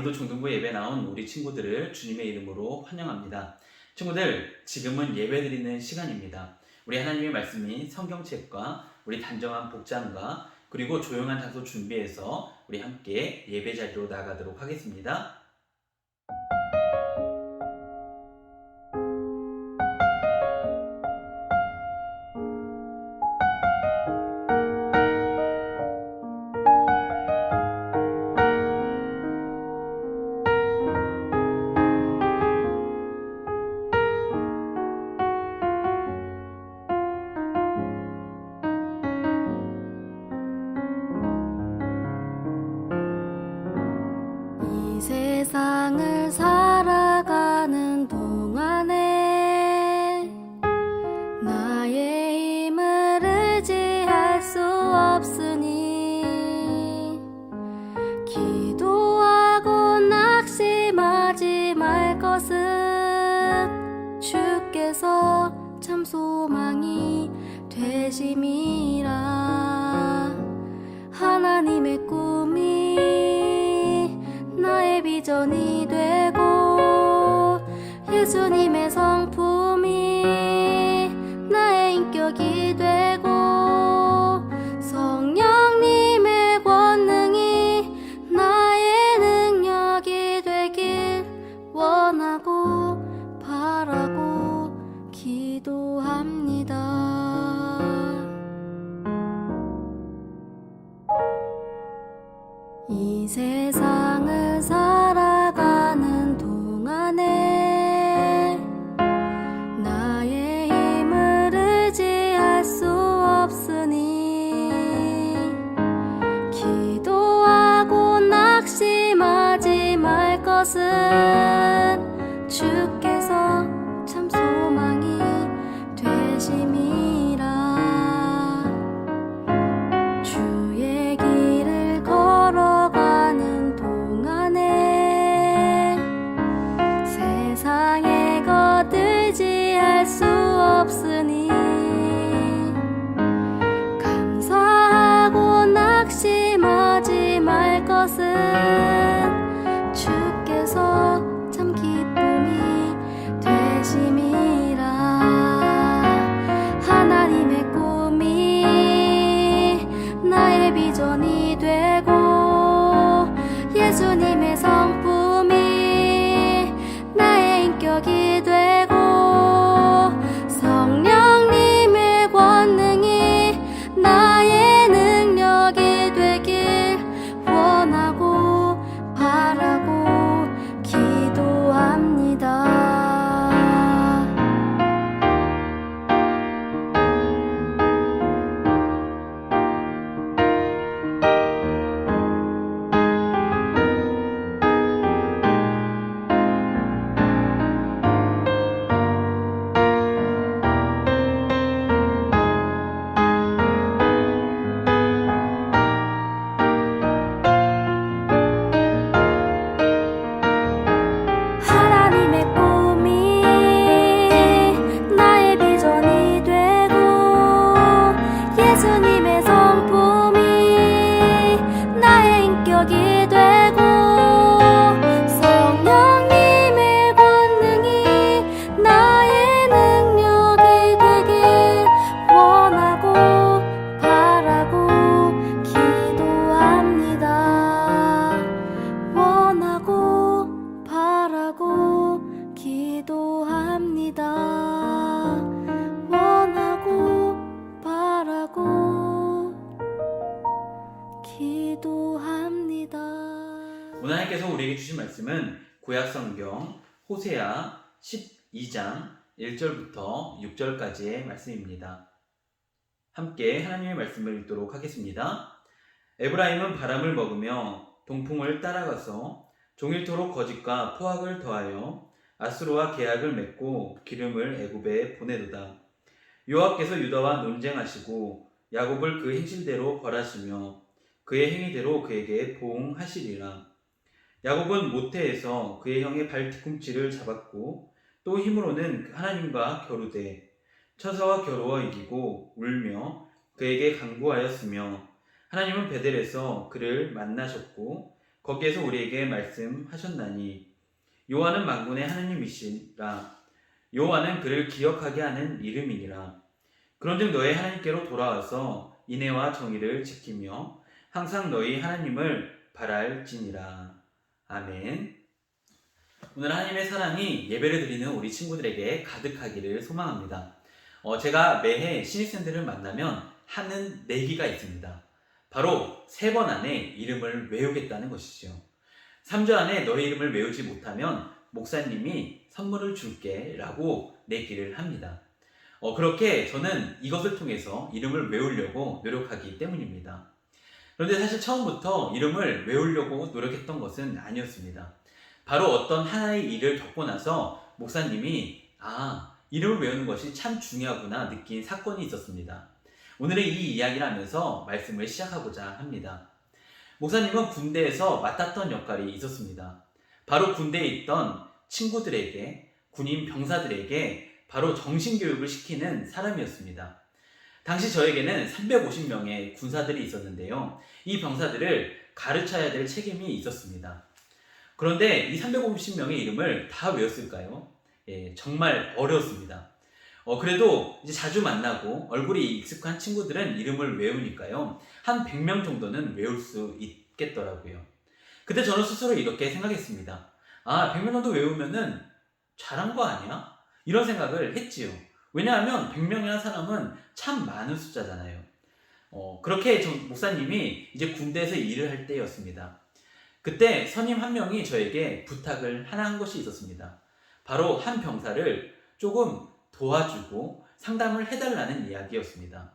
오늘도 중등부 예배 나온 우리 친구들을 주님의 이름으로 환영합니다. 친구들, 지금은 예배 드리는 시간입니다. 우리 하나님의 말씀인 성경책과 우리 단정한 복장과 그리고 조용한 장소 준비해서 우리 함께 예배 자리로 나가도록 하겠습니다. 이 세상을 살아가는 동안에 나의 힘을 의지할 수 없으니 기도하고 낙심하지 말 것은 주께서 참 소망이 되심이라. 하나님의 꿈이 나의 비전이 되고 예수님의 성품이 나의 인격이 되고 성령님의 권능이 나의 능력이 되길 원하고 바라고 기도합니다. 이 세상을 살아가는 동안에 나의 힘을 의지할 수 없으니 기도하고 낙심하지 말 것은 주께서 참 소망이 되심이라. 주의 길을 걸어가는 동안에 세상에 거들지할 수 없으니 감사하고 낙심하지 말 것은 주께서 참 기쁨이 되심이라. 하나님의 꿈이 나의 비전이 되고 예수님의 성품이 나의 인격이 되고 성령님의 권능이 나의 능력이 되길 원하고 바라고 기도합니다. 하나님의 꿈이 나의 비전이 되고 예수님의 성품이 나의 인격이 되고 성령님의 권능이 나의 능력이 되길 원하고 바라고 기도합니다. 원하고 바라고 기도합니다. 원하고 바라고 기도합니다. 오늘 하나님께서 우리에게 주신 말씀은 구약성경 호세아 12장 1절부터 6절까지의 말씀입니다. 함께 하나님의 말씀을 읽도록 하겠습니다. 에브라임은 바람을 먹으며 동풍을 따라가서 종일토록 거짓과 포악을 더하여 아수르와 계약을 맺고 기름을 애굽에 보내도다. 여호와께서 유다와 논쟁하시고 야곱을 그 행실대로 벌하시며 그의 행위대로 그에게 보응하시리라. 야곱은 모태에서 그의 형의 발 뒤꿈치를 잡았고 또 힘으로는 하나님과 겨루되 처사와 겨루어 이기고 울며 그에게 강구하였으며 하나님은 베델에서 그를 만나셨고 거기에서 우리에게 말씀하셨나니 여호와는 만군의 하나님이시라. 여호와는 그를 기억하게 하는 이름이니라. 그런즉 너희 하나님께로 돌아와서 인애와 정의를 지키며 항상 너희 하나님을 바랄지니라. 아멘. 오늘 하나님의 사랑이 예배를 드리는 우리 친구들에게 가득하기를 소망합니다. 제가 매해 신입생들을 만나면 하는 내기가 있습니다. 바로 3번 안에 이름을 외우겠다는 것이죠. 3주 안에 너의 이름을 외우지 못하면 목사님이 선물을 줄게 라고 내기를 합니다. 그렇게 저는 이것을 통해서 이름을 외우려고 노력하기 때문입니다. 그런데 사실 처음부터 이름을 외우려고 노력했던 것은 아니었습니다. 바로 어떤 하나의 일을 겪고 나서 목사님이 이름을 외우는 것이 참 중요하구나 느낀 사건이 있었습니다. 오늘은 이 이야기를 하면서 말씀을 시작하고자 합니다. 목사님은 군대에서 맡았던 역할이 있었습니다. 바로 군대에 있던 친구들에게, 군인 병사들에게 바로 정신교육을 시키는 사람이었습니다. 당시 저에게는 350명의 군사들이 있었는데요. 이 병사들을 가르쳐야 될 책임이 있었습니다. 그런데 이 350명의 이름을 다 외웠을까요? 정말 어려웠습니다. 그래도 이제 자주 만나고 얼굴이 익숙한 친구들은 이름을 외우니까요. 한 100명 정도는 외울 수 있겠더라고요. 그때 저는 스스로 이렇게 생각했습니다. 100명 정도 외우면은 잘한 거 아니야? 이런 생각을 했지요. 왜냐하면 100명이라는 사람은 참 많은 숫자잖아요. 그렇게 목사님이 이제 군대에서 일을 할 때였습니다. 그때 선임 한 명이 저에게 부탁을 하나 한 것이 있었습니다. 바로 한 병사를 조금 도와주고 상담을 해달라는 이야기였습니다.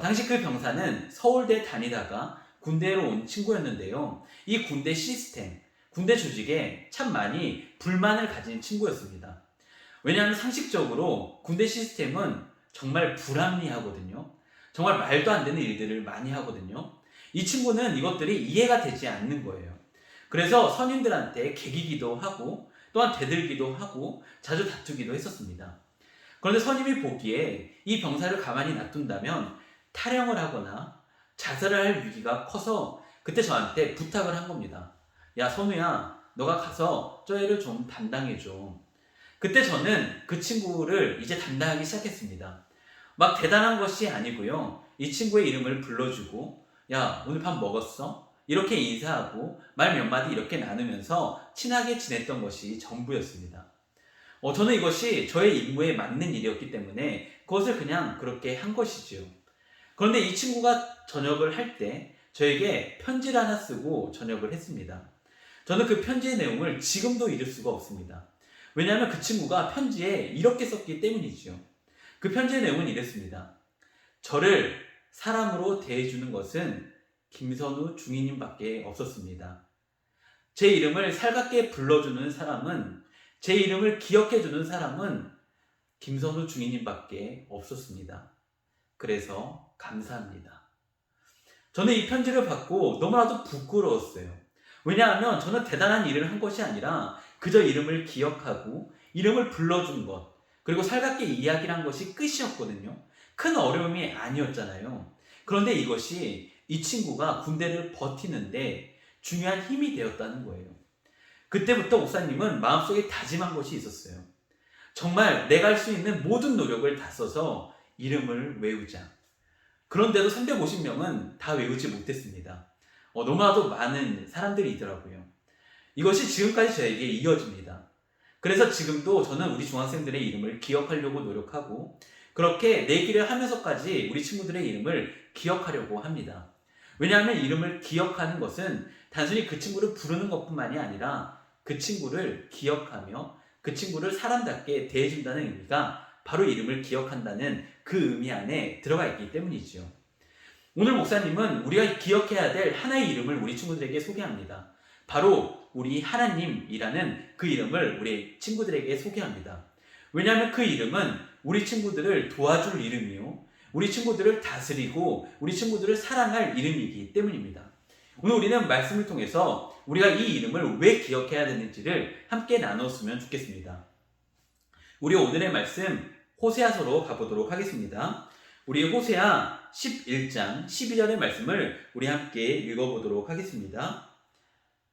당시 그 병사는 서울대 다니다가 군대로 온 친구였는데요. 이 군대 시스템, 군대 조직에 참 많이 불만을 가진 친구였습니다. 왜냐하면 상식적으로 군대 시스템은 정말 불합리하거든요. 정말 말도 안 되는 일들을 많이 하거든요. 이 친구는 이것들이 이해가 되지 않는 거예요. 그래서 선임들한테 개기기도 하고 또한 대들기도 하고 자주 다투기도 했었습니다. 그런데 선임이 보기에 이 병사를 가만히 놔둔다면 탈영을 하거나 자살을 할 위기가 커서 그때 저한테 부탁을 한 겁니다. 야, 선우야, 너가 가서 저 애를 좀 담당해줘. 그때 저는 그 친구를 이제 담당하기 시작했습니다. 막 대단한 것이 아니고요. 이 친구의 이름을 불러주고 야, 오늘 밥 먹었어? 이렇게 인사하고 말 몇 마디 이렇게 나누면서 친하게 지냈던 것이 전부였습니다. 저는 이것이 저의 임무에 맞는 일이었기 때문에 그것을 그냥 그렇게 한 것이지요. 그런데 이 친구가 전역을 할 때 저에게 편지를 하나 쓰고 전역을 했습니다. 저는 그 편지의 내용을 지금도 잊을 수가 없습니다. 왜냐하면 그 친구가 편지에 이렇게 썼기 때문이지요. 그 편지의 내용은 이랬습니다. 저를 사람으로 대해주는 것은 김선우 중위님밖에 없었습니다. 제 이름을 살갑게 불러주는 사람은, 제 이름을 기억해주는 사람은 김선우 중위님밖에 없었습니다. 그래서 감사합니다. 저는 이 편지를 받고 너무나도 부끄러웠어요. 왜냐하면 저는 대단한 일을 한 것이 아니라 그저 이름을 기억하고 이름을 불러준 것, 그리고 살갑게 이야기를 한 것이 끝이었거든요. 큰 어려움이 아니었잖아요. 그런데 이것이 이 친구가 군대를 버티는데 중요한 힘이 되었다는 거예요. 그때부터 목사님은 마음속에 다짐한 것이 있었어요. 정말 내가 할 수 있는 모든 노력을 다 써서 이름을 외우자. 그런데도 350명은 다 외우지 못했습니다. 너무나도 많은 사람들이더라고요. 이것이 지금까지 저에게 이어집니다. 그래서 지금도 저는 우리 중학생들의 이름을 기억하려고 노력하고 그렇게 내기를 하면서까지 우리 친구들의 이름을 기억하려고 합니다. 왜냐하면 이름을 기억하는 것은 단순히 그 친구를 부르는 것뿐만이 아니라 그 친구를 기억하며 그 친구를 사람답게 대해준다는 의미가 바로 이름을 기억한다는 그 의미 안에 들어가 있기 때문이죠. 오늘 목사님은 우리가 기억해야 될 하나의 이름을 우리 친구들에게 소개합니다. 바로 우리 하나님이라는 그 이름을 우리 친구들에게 소개합니다. 왜냐하면 그 이름은 우리 친구들을 도와줄 이름이요, 우리 친구들을 다스리고 우리 친구들을 사랑할 이름이기 때문입니다. 오늘 우리는 말씀을 통해서 우리가 이 이름을 왜 기억해야 되는지를 함께 나눴으면 좋겠습니다. 우리 오늘의 말씀 호세아서로 가보도록 하겠습니다. 우리 호세아 11장 12절의 말씀을 우리 함께 읽어보도록 하겠습니다.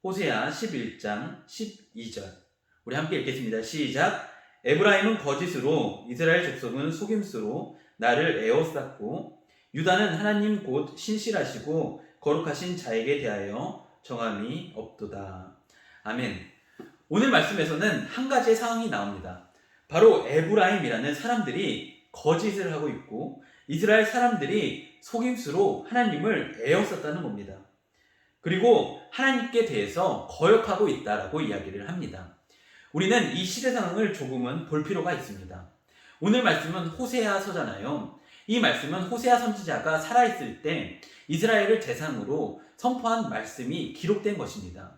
호세아 11장 12절. 우리 함께 읽겠습니다. 시작. 에브라임은 거짓으로, 이스라엘 족속은 속임수로 나를 에워쌌고, 유다는 하나님 곧 신실하시고 거룩하신 자에게 대하여 정함이 없도다. 아멘. 오늘 말씀에서는 한 가지의 상황이 나옵니다. 바로 에브라임이라는 사람들이 거짓을 하고 있고, 이스라엘 사람들이 속임수로 하나님을 에워쌌다는 겁니다. 그리고 하나님께 대해서 거역하고 있다라고 이야기를 합니다. 우리는 이 시대 상황을 조금은 볼 필요가 있습니다. 오늘 말씀은 호세아서잖아요. 이 말씀은 호세아 선지자가 살아있을 때 이스라엘을 대상으로 선포한 말씀이 기록된 것입니다.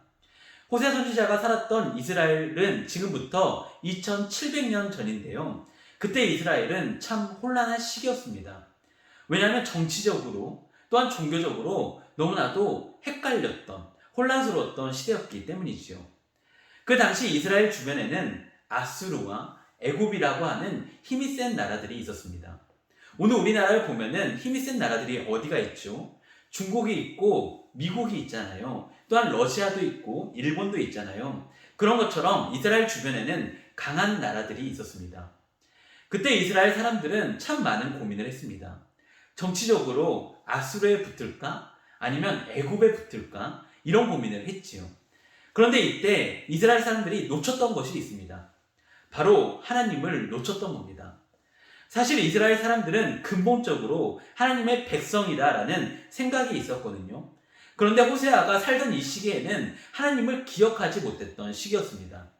호세아 선지자가 살았던 이스라엘은 지금부터 2700년 전인데요. 그때 이스라엘은 참 혼란한 시기였습니다. 왜냐하면 정치적으로 또한 종교적으로 너무나도 헷갈렸던, 혼란스러웠던 시대였기 때문이지요. 그 당시 이스라엘 주변에는 아수르와 애굽이라고 하는 힘이 센 나라들이 있었습니다. 오늘 우리나라를 보면은 힘이 센 나라들이 어디가 있죠? 중국이 있고 미국이 있잖아요. 또한 러시아도 있고 일본도 있잖아요. 그런 것처럼 이스라엘 주변에는 강한 나라들이 있었습니다. 그때 이스라엘 사람들은 참 많은 고민을 했습니다. 정치적으로 아수르에 붙을까? 아니면 애굽에 붙을까? 이런 고민을 했지요. 그런데 이때 이스라엘 사람들이 놓쳤던 것이 있습니다. 바로 하나님을 놓쳤던 겁니다. 사실 이스라엘 사람들은 근본적으로 하나님의 백성이다라는 생각이 있었거든요. 그런데 호세아가 살던 이 시기에는 하나님을 기억하지 못했던 시기였습니다.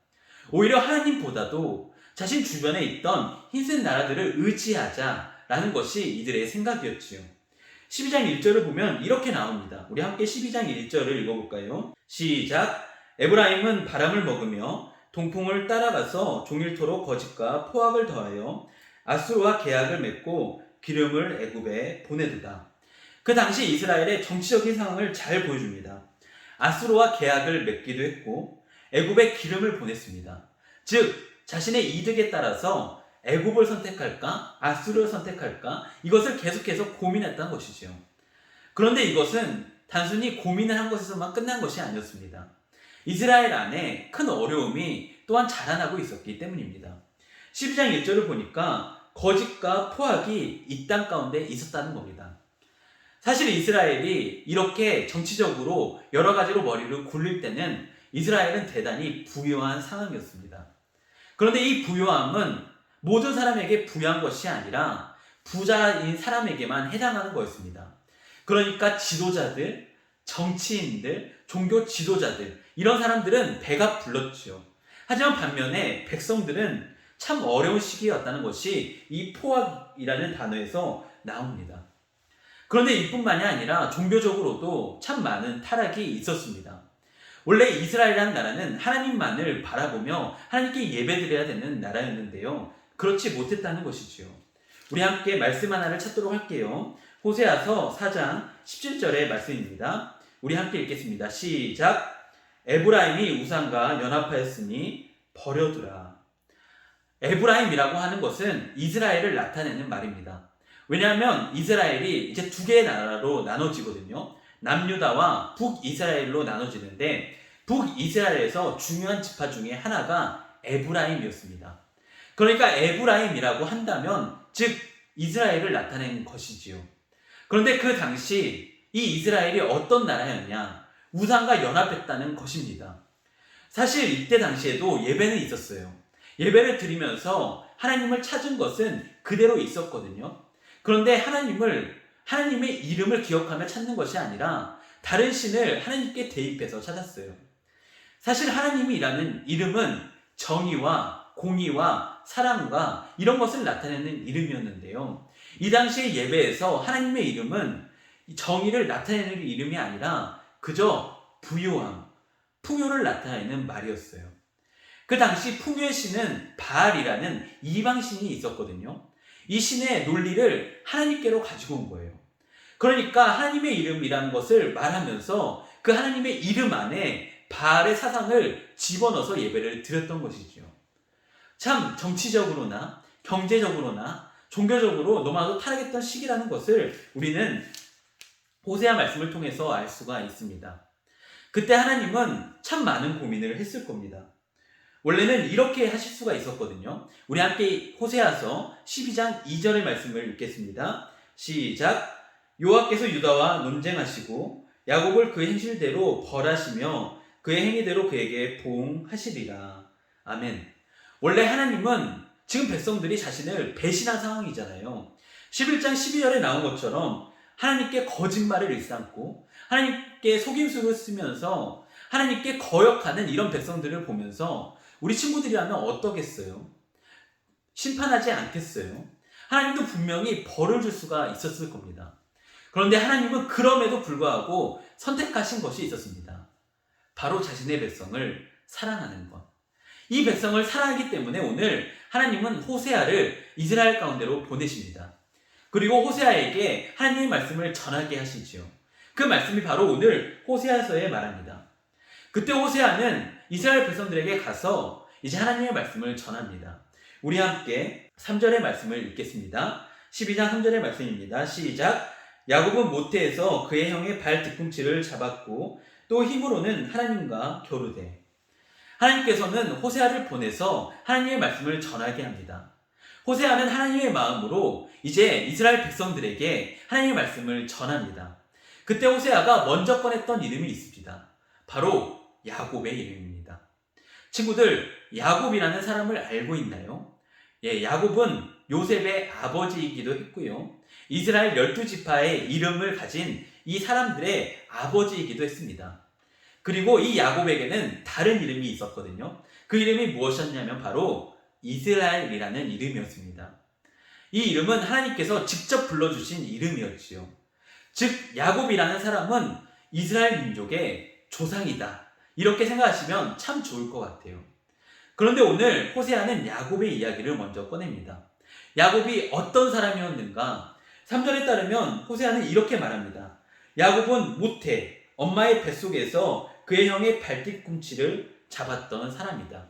오히려 하나님보다도 자신 주변에 있던 힘센 나라들을 의지하자라는 것이 이들의 생각이었지요. 12장 1절을 보면 이렇게 나옵니다. 우리 함께 12장 1절을 읽어볼까요? 시작. 에브라임은 바람을 먹으며 동풍을 따라가서 종일토록 거짓과 포악을 더하여 아수르와 계약을 맺고 기름을 애굽에 보내두다. 그 당시 이스라엘의 정치적인 상황을 잘 보여줍니다. 아수르와 계약을 맺기도 했고 애굽에 기름을 보냈습니다. 즉 자신의 이득에 따라서 애굽을 선택할까 아수르를 선택할까 이것을 계속해서 고민했던 것이죠. 그런데 이것은 단순히 고민을 한 것에서만 끝난 것이 아니었습니다. 이스라엘 안에 큰 어려움이 또한 자라나고 있었기 때문입니다. 12장 1절을 보니까 거짓과 포악이 이 땅 가운데 있었다는 겁니다. 사실 이스라엘이 이렇게 정치적으로 여러 가지로 머리를 굴릴 때는 이스라엘은 대단히 부유한 상황이었습니다. 그런데 이 부유함은 모든 사람에게 부유한 것이 아니라 부자인 사람에게만 해당하는 거였습니다. 그러니까 지도자들, 정치인들, 종교 지도자들 이런 사람들은 배가 불렀죠. 하지만 반면에 백성들은 참 어려운 시기였다는 것이 이 포악이라는 단어에서 나옵니다. 그런데 이뿐만이 아니라 종교적으로도 참 많은 타락이 있었습니다. 원래 이스라엘이라는 나라는 하나님만을 바라보며 하나님께 예배드려야 되는 나라였는데요. 그렇지 못했다는 것이지요. 우리 함께 말씀 하나를 찾도록 할게요. 호세아서 4장 17절의 말씀입니다. 우리 함께 읽겠습니다. 시작. 에브라임이 우상과 연합하였으니 버려두라. 에브라임이라고 하는 것은 이스라엘을 나타내는 말입니다. 왜냐하면 이스라엘이 이제 두 개의 나라로 나눠지거든요. 남유다와 북이스라엘로 나눠지는데 북이스라엘에서 중요한 지파 중에 하나가 에브라임이었습니다. 그러니까 에브라임이라고 한다면 즉 이스라엘을 나타낸 것이지요. 그런데 그 당시 이 이스라엘이 어떤 나라였냐? 우상과 연합했다는 것입니다. 사실 이때 당시에도 예배는 있었어요. 예배를 드리면서 하나님을 찾은 것은 그대로 있었거든요. 그런데 하나님의 이름을 기억하며 찾는 것이 아니라 다른 신을 하나님께 대입해서 찾았어요. 사실 하나님이라는 이름은 정의와 공의와 사랑과 이런 것을 나타내는 이름이었는데요. 이 당시의 예배에서 하나님의 이름은 정의를 나타내는 이름이 아니라 그저 부요함, 풍요를 나타내는 말이었어요. 그 당시 풍요의 신은 바알이라는 이방신이 있었거든요. 이 신의 논리를 하나님께로 가지고 온 거예요. 그러니까 하나님의 이름이라는 것을 말하면서 그 하나님의 이름 안에 바알의 사상을 집어넣어서 예배를 드렸던 것이죠. 참 정치적으로나 경제적으로나 종교적으로 너무나도 타락했던 시기라는 것을 우리는 호세아 말씀을 통해서 알 수가 있습니다. 그때 하나님은 참 많은 고민을 했을 겁니다. 원래는 이렇게 하실 수가 있었거든요. 우리 함께 호세아서 12장 2절의 말씀을 읽겠습니다. 시작. 여호와께서 유다와 논쟁하시고 야곱을 그 행실대로 벌하시며 그의 행위대로 그에게 보응하시리라. 아멘. 원래 하나님은 지금 백성들이 자신을 배신한 상황이잖아요. 11장 12절에 나온 것처럼 하나님께 거짓말을 일삼고 하나님께 속임수를 쓰면서 하나님께 거역하는 이런 백성들을 보면서 우리 친구들이라면 어떠겠어요? 심판하지 않겠어요? 하나님도 분명히 벌을 줄 수가 있었을 겁니다. 그런데 하나님은 그럼에도 불구하고 선택하신 것이 있었습니다. 바로 자신의 백성을 사랑하는 것. 이 백성을 사랑하기 때문에 오늘 하나님은 호세아를 이스라엘 가운데로 보내십니다. 그리고 호세아에게 하나님의 말씀을 전하게 하시지요. 그 말씀이 바로 오늘 호세아서에 말합니다. 그때 호세아는 이스라엘 백성들에게 가서 이제 하나님의 말씀을 전합니다. 우리 함께 3절의 말씀을 읽겠습니다. 12장 3절의 말씀입니다. 시작. 야곱은 모태에서 그의 형의 발 뒤꿈치를 잡았고 또 힘으로는 하나님과 교류되. 하나님께서는 호세아를 보내서 하나님의 말씀을 전하게 합니다. 호세아는 하나님의 마음으로 이제 이스라엘 백성들에게 하나님의 말씀을 전합니다. 그때 호세아가 먼저 꺼냈던 이름이 있습니다. 바로 야곱의 이름입니다. 친구들, 야곱이라는 사람을 알고 있나요? 예, 야곱은 요셉의 아버지이기도 했고요. 이스라엘 12지파의 이름을 가진 이 사람들의 아버지이기도 했습니다. 그리고 이 야곱에게는 다른 이름이 있었거든요. 그 이름이 무엇이었냐면 바로 이스라엘이라는 이름이었습니다. 이 이름은 하나님께서 직접 불러주신 이름이었지요. 즉 야곱이라는 사람은 이스라엘 민족의 조상이다. 이렇게 생각하시면 참 좋을 것 같아요. 그런데 오늘 호세아는 야곱의 이야기를 먼저 꺼냅니다. 야곱이 어떤 사람이었는가? 3절에 따르면 호세아는 이렇게 말합니다. 야곱은 모태, 엄마의 뱃속에서 그의 형의 발뒤꿈치를 잡았던 사람이다.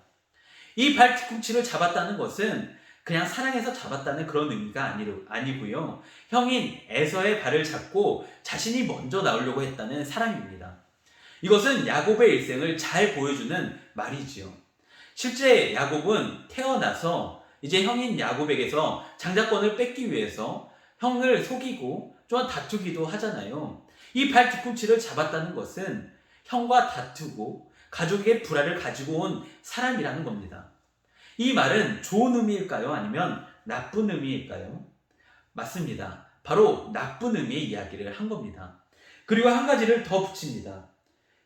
이 발뒤꿈치를 잡았다는 것은 그냥 사랑해서 잡았다는 그런 의미가 아니고요. 형인 에서의 발을 잡고 자신이 먼저 나오려고 했다는 사랑입니다. 이것은 야곱의 일생을 잘 보여주는 말이지요. 실제 야곱은 태어나서 이제 형인 야곱에게서 장자권을 뺏기 위해서 형을 속이고 또한 다투기도 하잖아요. 이 발 뒤꿈치를 잡았다는 것은 형과 다투고 가족에게 불화를 가지고 온 사람이라는 겁니다. 이 말은 좋은 의미일까요? 아니면 나쁜 의미일까요? 맞습니다. 바로 나쁜 의미의 이야기를 한 겁니다. 그리고 한 가지를 더 붙입니다.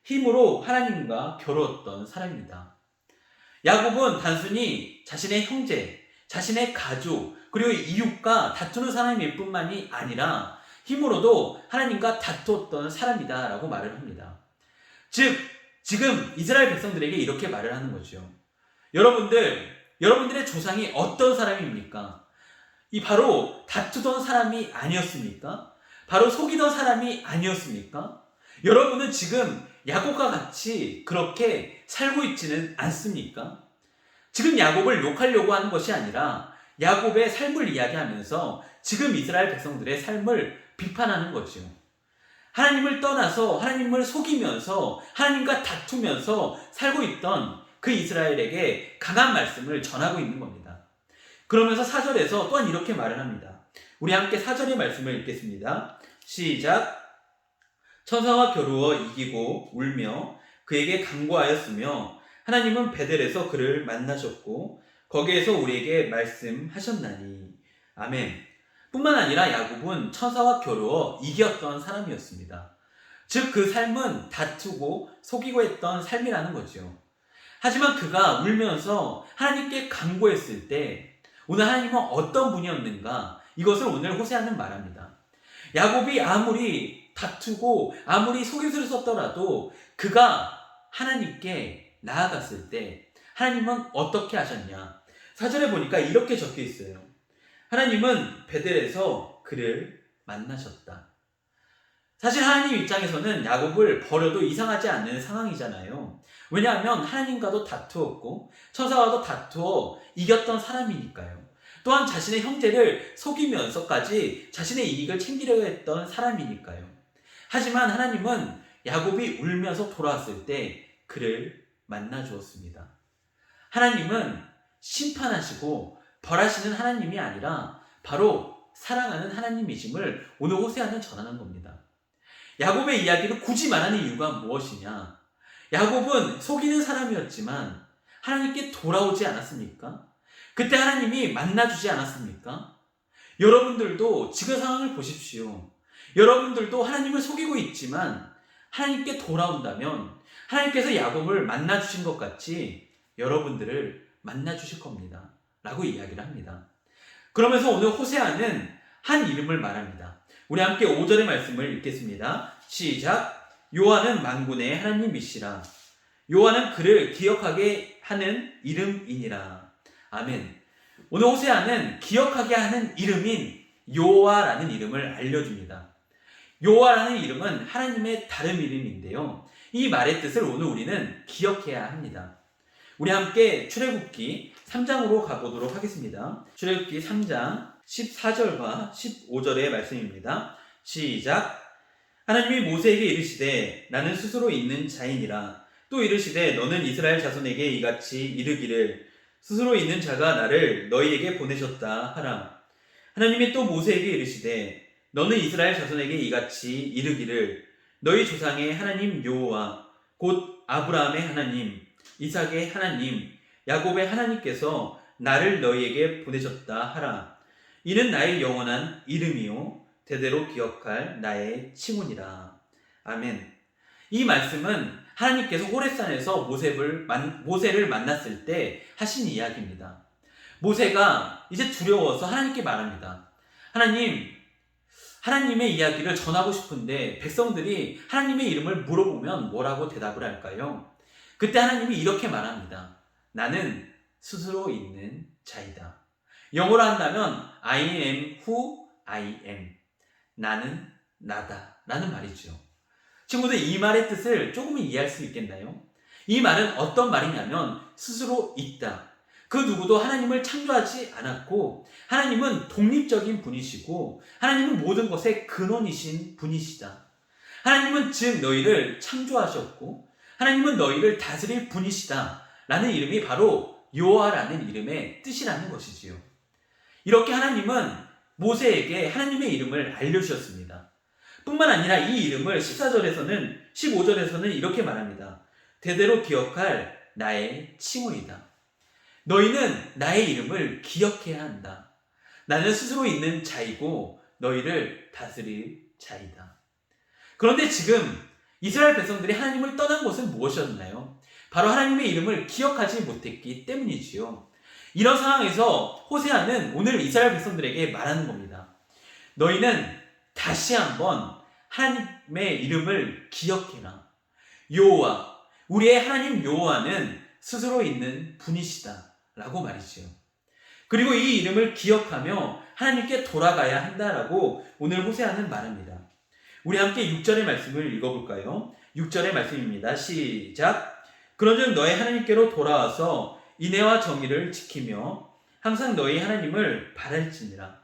힘으로 하나님과 겨루었던 사람입니다. 야곱은 단순히 자신의 형제, 자신의 가족, 그리고 이웃과 다투는 사람일 뿐만이 아니라 힘으로도 하나님과 다투었던 사람이다 라고 말을 합니다. 즉, 지금 이스라엘 백성들에게 이렇게 말을 하는 거죠. 여러분들의 조상이 어떤 사람입니까? 이 바로 다투던 사람이 아니었습니까? 바로 속이던 사람이 아니었습니까? 여러분은 지금 야곱과 같이 그렇게 살고 있지는 않습니까? 지금 야곱을 욕하려고 하는 것이 아니라 야곱의 삶을 이야기하면서 지금 이스라엘 백성들의 삶을 비판하는 거죠. 하나님을 떠나서 하나님을 속이면서 하나님과 다투면서 살고 있던 그 이스라엘에게 강한 말씀을 전하고 있는 겁니다. 그러면서 4절에서 또한 이렇게 말을 합니다. 우리 함께 4절의 말씀을 읽겠습니다. 시작. 천사와 겨루어 이기고 울며 그에게 간구하였으며 하나님은 베델에서 그를 만나셨고 거기에서 우리에게 말씀하셨나니. 아멘. 뿐만 아니라 야곱은 천사와 겨루어 이겼던 사람이었습니다. 즉 그 삶은 다투고 속이고 했던 삶이라는 거죠. 하지만 그가 울면서 하나님께 간구했을 때 오늘 하나님은 어떤 분이었는가? 이것을 오늘 호세아는 말합니다. 야곱이 아무리 다투고 아무리 속임수를 썼더라도 그가 하나님께 나아갔을 때 하나님은 어떻게 하셨냐? 4절에 보니까 이렇게 적혀 있어요. 하나님은 베델에서 그를 만나셨다. 사실 하나님 입장에서는 야곱을 버려도 이상하지 않는 상황이잖아요. 왜냐하면 하나님과도 다투었고 천사와도 다투어 이겼던 사람이니까요. 또한 자신의 형제를 속이면서까지 자신의 이익을 챙기려고 했던 사람이니까요. 하지만 하나님은 야곱이 울면서 돌아왔을 때 그를 만나 주었습니다. 하나님은 심판하시고 벌하시는 하나님이 아니라 바로 사랑하는 하나님이심을 오늘 호세아는 전하는 겁니다. 야곱의 이야기를 굳이 말하는 이유가 무엇이냐? 야곱은 속이는 사람이었지만 하나님께 돌아오지 않았습니까? 그때 하나님이 만나주지 않았습니까? 여러분들도 지금 상황을 보십시오. 여러분들도 하나님을 속이고 있지만 하나님께 돌아온다면 하나님께서 야곱을 만나주신 것 같이 여러분들을 만나주실 겁니다. 라고 이야기를 합니다. 그러면서 오늘 호세아는 한 이름을 말합니다. 우리 함께 5절의 말씀을 읽겠습니다. 시작! 여호와는 만군의 하나님이시라. 여호와는 그를 기억하게 하는 이름이니라. 아멘. 오늘 호세아는 기억하게 하는 이름인 여호와라는 이름을 알려줍니다. 여호와라는 이름은 하나님의 다른 이름인데요. 이 말의 뜻을 오늘 우리는 기억해야 합니다. 우리 함께 출애굽기 3장으로 가보도록 하겠습니다. 출애굽기 3장 14절과 15절의 말씀입니다. 시작! 하나님이 모세에게 이르시되 나는 스스로 있는 자이니라. 또 이르시되 너는 이스라엘 자손에게 이같이 이르기를 스스로 있는 자가 나를 너희에게 보내셨다 하라. 하나님이 또 모세에게 이르시되 너는 이스라엘 자손에게 이같이 이르기를 너희 조상의 하나님 여호와 곧 아브라함의 하나님, 이삭의 하나님, 야곱의 하나님께서 나를 너희에게 보내셨다 하라. 이는 나의 영원한 이름이요 대대로 기억할 나의 칭훈이라. 아멘. 이 말씀은 하나님께서 호렙산에서 모세를 만났을 때 하신 이야기입니다. 모세가 이제 두려워서 하나님께 말합니다. 하나님의 이야기를 전하고 싶은데 백성들이 하나님의 이름을 물어보면 뭐라고 대답을 할까요? 그때 하나님이 이렇게 말합니다. 나는 스스로 있는 자이다. 영어로 한다면 I am who I am. 나는 나다 라는 말이죠. 친구들, 이 말의 뜻을 조금은 이해할 수 있겠나요? 이 말은 어떤 말이냐면 스스로 있다. 그 누구도 하나님을 창조하지 않았고 하나님은 독립적인 분이시고 하나님은 모든 것의 근원이신 분이시다. 하나님은 즉 너희를 창조하셨고 하나님은 너희를 다스릴 분이시다 라는 이름이 바로 여호와라는 이름의 뜻이라는 것이지요. 이렇게 하나님은 모세에게 하나님의 이름을 알려주셨습니다. 뿐만 아니라 이 이름을 14절에서는 15절에서는 이렇게 말합니다. 대대로 기억할 나의 칭호이다. 너희는 나의 이름을 기억해야 한다. 나는 스스로 있는 자이고 너희를 다스릴 자이다. 그런데 지금 이스라엘 백성들이 하나님을 떠난 것은 무엇이었나요? 바로 하나님의 이름을 기억하지 못했기 때문이지요. 이런 상황에서 호세아는 오늘 이스라엘 백성들에게 말하는 겁니다. 너희는 다시 한번 하나님의 이름을 기억해라. 여호와, 우리의 하나님 여호와는 스스로 있는 분이시다 라고 말이지요. 그리고 이 이름을 기억하며 하나님께 돌아가야 한다라고 오늘 호세아는 말합니다. 우리 함께 6절의 말씀을 읽어볼까요? 6절의 말씀입니다. 시작! 그런즉 너희 하나님께로 돌아와서 인애와 정의를 지키며 항상 너희 하나님을 바랄지니라.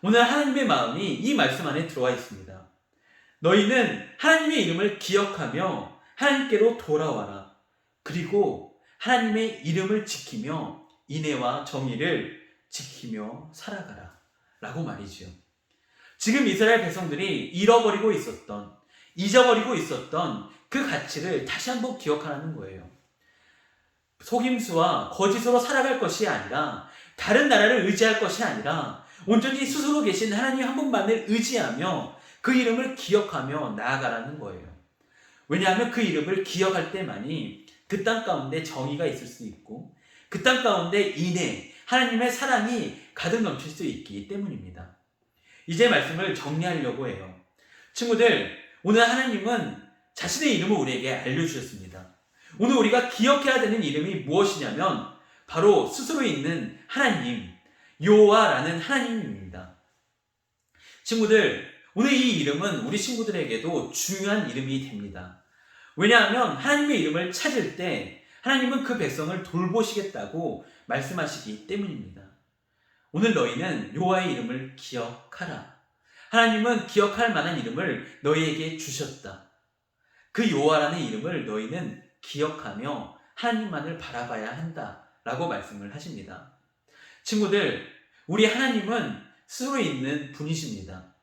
오늘 하나님의 마음이 이 말씀 안에 들어와 있습니다. 너희는 하나님의 이름을 기억하며 하나님께로 돌아와라. 그리고 하나님의 이름을 지키며 인애와 정의를 지키며 살아가라 라고 말이지요. 지금 이스라엘 백성들이 잊어버리고 있었던 그 가치를 다시 한번 기억하라는 거예요. 속임수와 거짓으로 살아갈 것이 아니라 다른 나라를 의지할 것이 아니라 온전히 스스로 계신 하나님 한 분만을 의지하며 그 이름을 기억하며 나아가라는 거예요. 왜냐하면 그 이름을 기억할 때만이 그 땅 가운데 정의가 있을 수 있고 그 땅 가운데 인애, 하나님의 사랑이 가득 넘칠 수 있기 때문입니다. 이제 말씀을 정리하려고 해요. 친구들, 오늘 하나님은 자신의 이름을 우리에게 알려주셨습니다. 오늘 우리가 기억해야 되는 이름이 무엇이냐면 바로 스스로 있는 하나님, 여호와라는 하나님입니다. 친구들, 오늘 이 이름은 우리 친구들에게도 중요한 이름이 됩니다. 왜냐하면 하나님의 이름을 찾을 때 하나님은 그 백성을 돌보시겠다고 말씀하시기 때문입니다. 오늘 너희는 여호와의 이름을 기억하라. 하나님은 기억할 만한 이름을 너희에게 주셨다. 그 여호와라는 이름을 너희는 기억하며 하나님만을 바라봐야 한다라고 말씀을 하십니다. 친구들, 우리 하나님은 스스로 있는 분이십니다.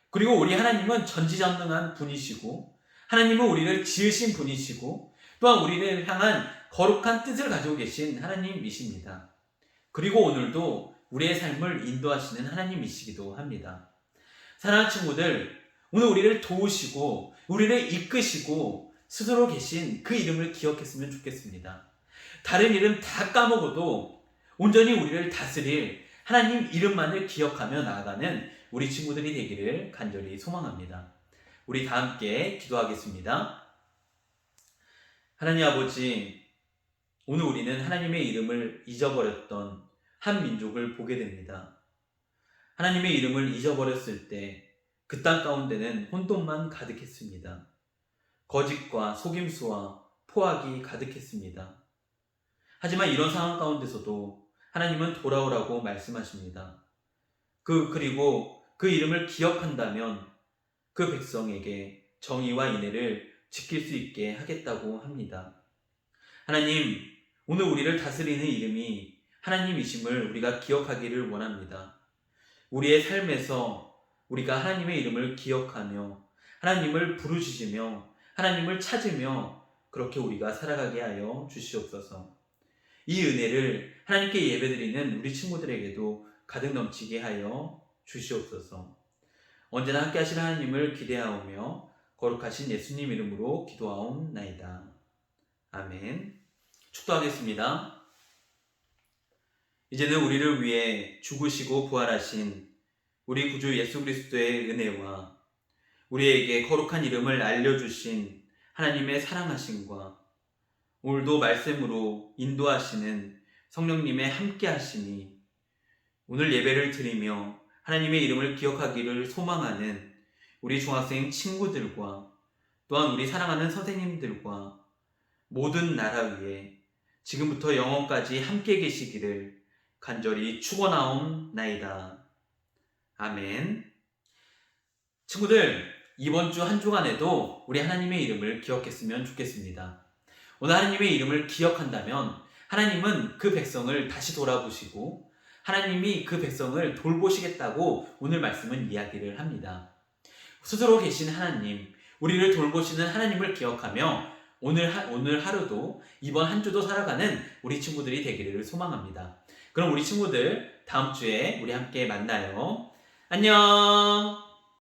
그리고 우리 하나님은 전지전능한 분이시고 하나님은 우리를 지으신 분이시고 또한 우리를 향한 거룩한 뜻을 가지고 계신 하나님이십니다. 그리고 오늘도 우리의 삶을 인도하시는 하나님이시기도 합니다. 사랑하는 친구들, 오늘 우리를 도우시고 우리를 이끄시고 스스로 계신 그 이름을 기억했으면 좋겠습니다. 다른 이름 다 까먹어도 온전히 우리를 다스릴 하나님 이름만을 기억하며 나아가는 우리 친구들이 되기를 간절히 소망합니다. 우리 다 함께 기도하겠습니다. 하나님 아버지, 오늘 우리는 하나님의 이름을 잊어버렸던 한 민족을 보게 됩니다. 하나님의 이름을 잊어버렸을 때 그 땅 가운데는 혼돈만 가득했습니다. 거짓과 속임수와 포악이 가득했습니다. 하지만 이런 상황 가운데서도 하나님은 돌아오라고 말씀하십니다. 그리고 그 이름을 기억한다면 그 백성에게 정의와 인애를 지킬 수 있게 하겠다고 합니다. 하나님, 오늘 우리를 다스리는 이름이 하나님이심을 우리가 기억하기를 원합니다. 우리의 삶에서 우리가 하나님의 이름을 기억하며 하나님을 부르짖으며 하나님을 찾으며 그렇게 우리가 살아가게 하여 주시옵소서. 이 은혜를 하나님께 예배드리는 우리 친구들에게도 가득 넘치게 하여 주시옵소서. 언제나 함께 하실 하나님을 기대하오며 거룩하신 예수님 이름으로 기도하옵나이다. 아멘. 축도하겠습니다. 이제는 우리를 위해 죽으시고 부활하신 우리 구주 예수 그리스도의 은혜와 우리에게 거룩한 이름을 알려주신 하나님의 사랑하심과 오늘도 말씀으로 인도하시는 성령님의 함께하심이 오늘 예배를 드리며 하나님의 이름을 기억하기를 소망하는 우리 중학생 친구들과 또한 우리 사랑하는 선생님들과 모든 나라 위에 지금부터 영원까지 함께 계시기를 간절히 축원하옵나이다. 아멘. 친구들, 이번 주 한 주간에도 우리 하나님의 이름을 기억했으면 좋겠습니다. 오늘 하나님의 이름을 기억한다면 하나님은 그 백성을 다시 돌아보시고 하나님이 그 백성을 돌보시겠다고 오늘 말씀은 이야기를 합니다. 스스로 계신 하나님, 우리를 돌보시는 하나님을 기억하며 오늘 하루도 이번 한 주도 살아가는 우리 친구들이 되기를 소망합니다. 그럼 우리 친구들 다음 주에 우리 함께 만나요. 안녕.